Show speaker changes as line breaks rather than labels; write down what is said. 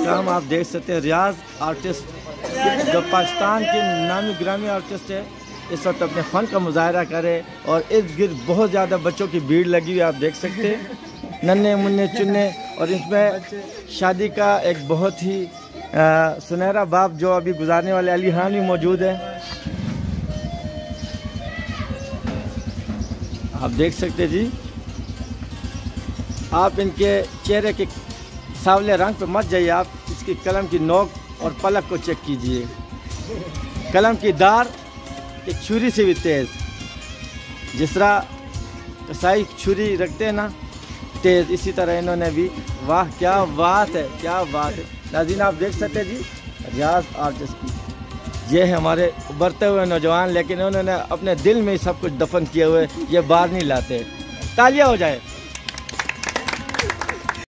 काम आप देख सकते हैं। रियाज आर्टिस्ट जो पाकिस्तान के नामी ग्रामी आर्टिस्ट है, इस वक्त अपने फ़न का मुजाहरा करे और इर्द गिर्द बहुत ज़्यादा बच्चों की भीड़ लगी हुई आप देख सकते हैं, नन्हे मुन्ने चुन्ने। और इसमें शादी का एक बहुत ही सुनहरा बाप जो अभी गुजारने वाले अली खान भी मौजूद है। आप देख सकते जी। आप इनके चेहरे के सांवले रंग पे मत जाइए, आप इसकी कलम की नोक और पलक को चेक कीजिए। कलम की धार एक छुरी से भी तेज़, जिस तरह कसाई छुरी रखते हैं ना तेज़, इसी तरह इन्होंने भी, वाह क्या बात है, क्या बात है। नाज़रीन आप देख सकते हैं जी, रियाज आर्टिस्ट ये है हमारे उभरते हुए नौजवान, लेकिन उन्होंने अपने दिल में ही सब कुछ दफन किए हुए, ये बाहर नहीं लाते। तालियां हो जाए।